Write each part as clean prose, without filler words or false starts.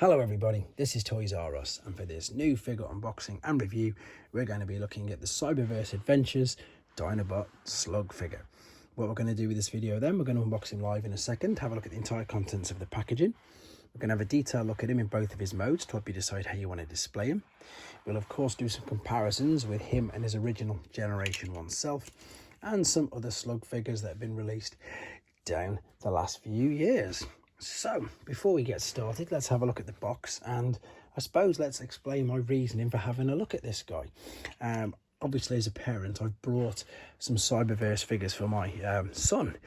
Hello everybody, this is Toys R Us, and for this new figure unboxing and review, we're going to be looking at the Cyberverse Adventures Dinobot slug figure. What we're going to do with this video then, we're going to unbox him live in a second, have a look at the entire contents of the packaging. We're going to have a detailed look at him in both of his modes to help you decide how you want to display him. We'll of course do some comparisons with him and his original Generation 1 self, and some other slug figures that have been released down the last few years. So, before we get started, let's have a look at the box, and I suppose let's explain my reasoning for having a look at this guy. Obviously, as a parent, I've brought some Cyberverse figures for my son,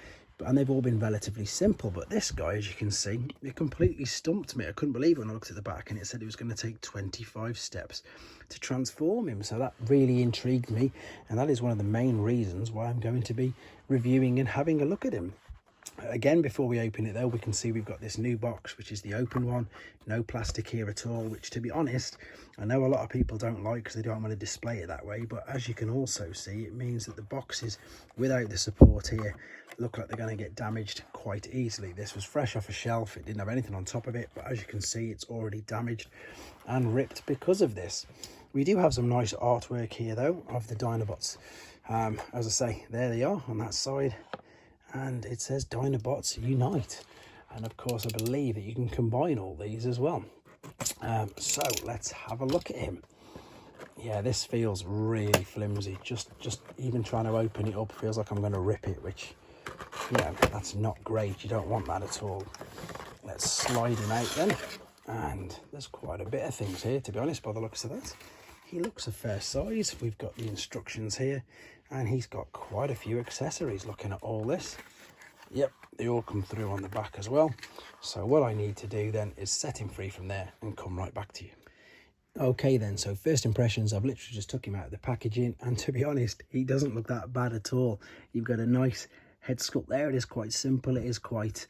and they've all been relatively simple, but this guy, as you can see, it completely stumped me. I couldn't believe it when I looked at the back, and it said it was going to take 25 steps to transform him, so that really intrigued me, and that is one of the main reasons why I'm going to be reviewing and having a look at him. Again, before we open it though, we can see we've got this new box, which is the open one. No plastic here at all, which, to be honest, I know a lot of people don't like because they don't want to display it that way, but as you can also see, it means that the boxes without the support here look like they're going to get damaged quite easily. This was fresh off a shelf, it didn't have anything on top of it, but as you can see, it's already damaged and ripped because of this. We do have some nice artwork here though of the Dinobots. As I say, there they are on that side, and it says Dinobots Unite, and of course I believe that you can combine all these as well. So let's have a look at him. Yeah, this feels really flimsy. Just even trying to open it up feels like I'm going to rip it, which, you know, that's not great. You don't want that at all. Let's slide him out then, and there's quite a bit of things here, to be honest, by the looks of that. He looks a fair size. We've got the instructions here, and he's got quite a few accessories looking at all this. Yep, they all come through on the back as well. So what I need to do then is set him free from there and come right back to you. Okay then, so first impressions, I've literally just took him out of the packaging, and to be honest, he doesn't look that bad at all. You've got a nice head sculpt there. It is quite simple, it is quite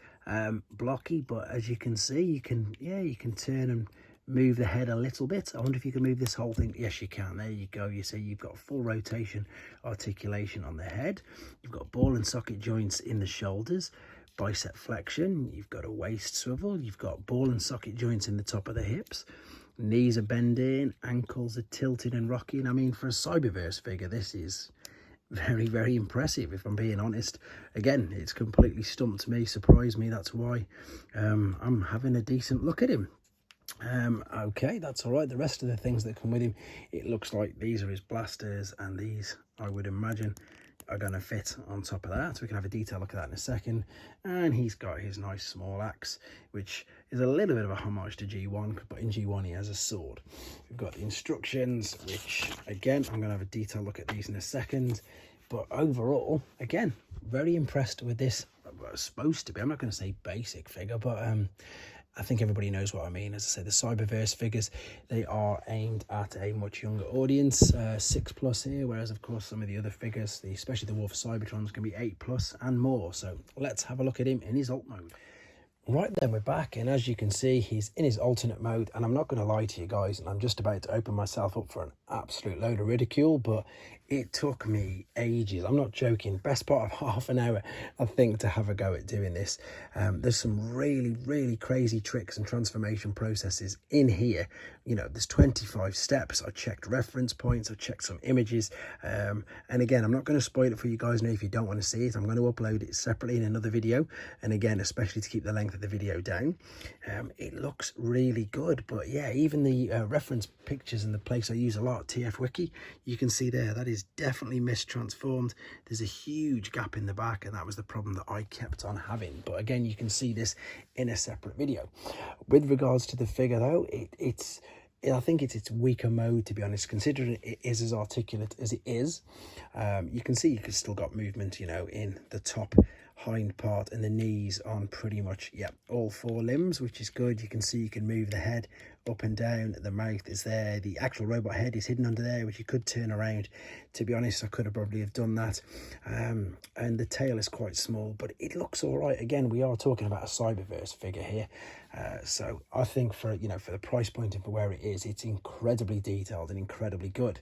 blocky, but as you can see, you can turn and move the head a little bit. I wonder if you can move this whole thing. Yes, you can. There you go. You see you've got full rotation articulation on the head. You've got ball and socket joints in the shoulders, bicep flexion. You've got a waist swivel. You've got ball and socket joints in the top of the hips. Knees are bending, ankles are tilted and rocking. I mean, for a Cyberverse figure, this is very, very impressive, if I'm being honest. Again, it's completely stumped me, surprised me. That's why I'm having a decent look at him. Okay, that's all right. The rest of the things that come with him, it looks like these are his blasters, and these, I would imagine, are going to fit on top of that. We can have a detailed look at that in a second. And he's got his nice small axe, which is a little bit of a homage to G1, but in G1 he has a sword. We've got the instructions, which again, I'm going to have a detailed look at these in a second. But overall, again, very impressed with this. Well, supposed to be, I'm not going to say basic figure, but I think everybody knows what I mean. As I say, the Cyberverse figures, they are aimed at a much younger audience, 6+ here, whereas of course some of the other figures, especially the War for Cybertrons, can be 8+ and more. So let's have a look at him in his alt mode. Right then, we're back, and as you can see, he's in his alternate mode, and I'm not going to lie to you guys, and I'm just about to open myself up for an absolute load of ridicule, but it took me ages. I'm not joking. Best part of half an hour, I think, to have a go at doing this. There's some really, really crazy tricks and transformation processes in here. You know, there's 25 steps. I checked reference points. I checked some images. And again, I'm not going to spoil it for you guys now if you don't want to see it. I'm going to upload it separately in another video. And again, especially to keep the length of the video down. It looks really good. But yeah, even the reference pictures and the place I use a lot, TF Wiki, you can see there, that is definitely mistransformed. There's a huge gap in the back, and that was the problem that I kept on having. But again, you can see this in a separate video. With regards to the figure though, I think it's its weaker mode, to be honest, considering it is as articulate as it is. You can see you've still got movement, you know, in the top hind part and the knees on pretty much, yeah, all 4 limbs, which is good. You can see you can move the head up and down, the mouth is there, the actual robot head is hidden under there, which you could turn around. To be honest, I could have probably have done that. And the tail is quite small, but it looks all right. Again, we are talking about a Cyberverse figure here, so I think for the price point and for where it is, it's incredibly detailed and incredibly good.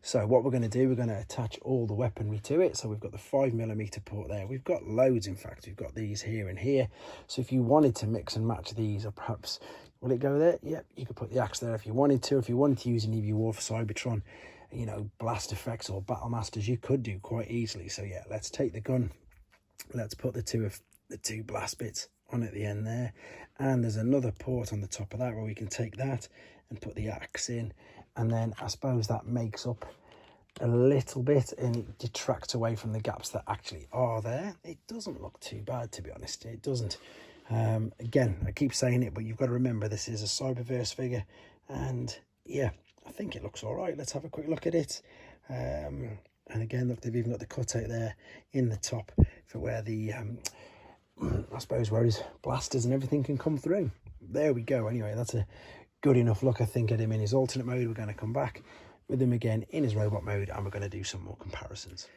So what we're going to do, we're going to attach all the weaponry to it. So we've got the 5mm port there, we've got loads loads. In fact, we've got these here and here. So if you wanted to mix and match these, or perhaps, will it go there? Yeah, you could put the axe there if you wanted to. If you wanted to use any of your War for Cybertron, you know, blast effects or battle masters, you could do quite easily. So yeah, let's take the gun. Let's put the two blast bits on at the end there, and there's another port on the top of that where we can take that and put the axe in, and then I suppose that makes up a little bit and it detracts away from the gaps that actually are there. It doesn't look too bad, to be honest. It doesn't. Again, I keep saying it, but you've got to remember this is a cyberverse figure, and yeah, I think it looks all right. Let's have a quick look at it. And again, look, they've even got the cutout there in the top for where the I suppose where his blasters and everything can come through. There we go. Anyway, that's a good enough look, I think, at him in his alternate mode. We're going to come back with him again in his robot mode, and we're going to do some more comparisons.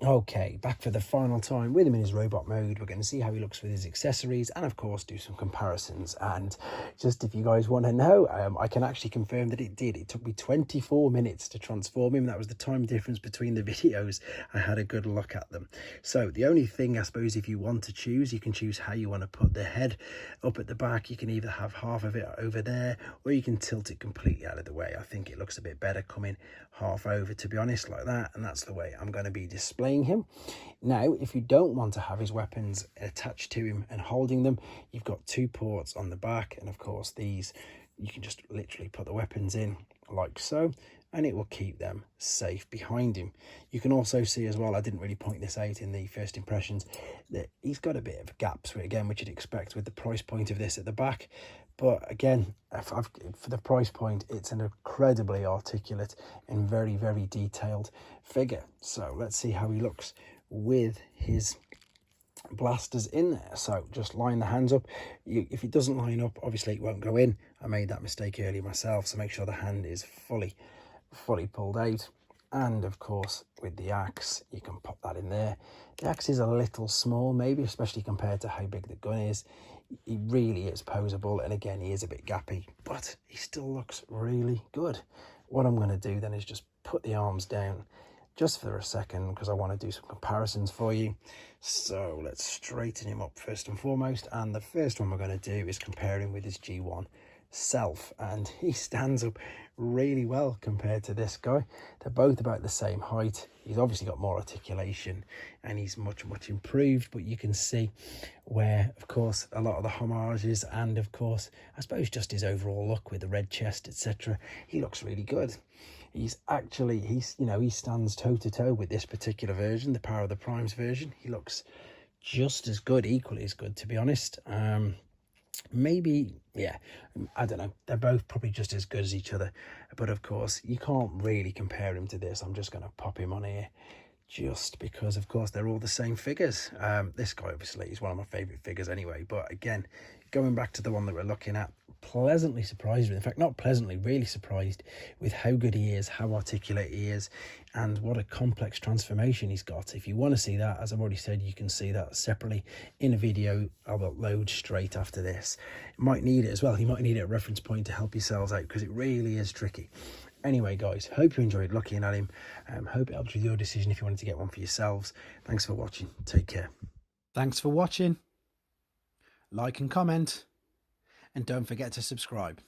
Okay, back for the final time with him in his robot mode. We're going to see how he looks with his accessories and, of course, do some comparisons. And just if you guys want to know, I can actually confirm that it did. It took me 24 minutes to transform him. That was the time difference between the videos. I had a good look at them. So the only thing, I suppose, if you want to choose, you can choose how you want to put the head up at the back. You can either have half of it over there, or you can tilt it completely out of the way. I think it looks a bit better coming half over, to be honest, like that. And that's the way I'm going to be displaying him. Now, if you don't want to have his weapons attached to him and holding them, you've got two ports on the back, and of course these, you can just literally put the weapons in like so, and it will keep them safe behind him. You can also see as well, I didn't really point this out in the first impressions, that he's got a bit of gaps, again, which you'd expect with the price point of this at the back. But again, for the price point, it's an incredibly articulate and very, very detailed figure. So let's see how he looks with his blasters in there. So just line the hands up. If it doesn't line up, obviously it won't go in. I made that mistake earlier myself, so make sure the hand is fully pulled out. And of course, with the axe, you can pop that in there. The axe is a little small, maybe, especially compared to how big the gun is. He really is posable, and again, he is a bit gappy, but he still looks really good. What I'm going to do then is just put the arms down just for a second, because I want to do some comparisons for you. So let's straighten him up first and foremost, and the first one we're going to do is compare him with his G1 self, and he stands up really well compared to this guy. They're both about the same height. He's obviously got more articulation and he's much improved, but you can see where, of course, a lot of the homages, and of course, I suppose just his overall look with the red chest, etc., he looks really good. He's you know, he stands toe to toe with this particular version, the Power of the Primes version. He looks just as good, equally as good, to be honest. Maybe, yeah, I don't know, they're both probably just as good as each other, but of course you can't really compare him to this. I'm just going to pop him on here just because, of course, they're all the same figures. This guy obviously is one of my favorite figures anyway, but again, going back to the one that we're looking at, pleasantly surprised with, in fact, not pleasantly, really surprised with how good he is, how articulate he is, and what a complex transformation he's got. If you want to see that, as I've already said, you can see that separately in a video I'll upload straight after this. You might need it as well. You might need it at a reference point to help yourselves out, because it really is tricky. Anyway, guys, hope you enjoyed looking at him. Hope it helped with your decision if you wanted to get one for yourselves. Thanks for watching. Take care. Thanks for watching. Like and comment. And don't forget to subscribe.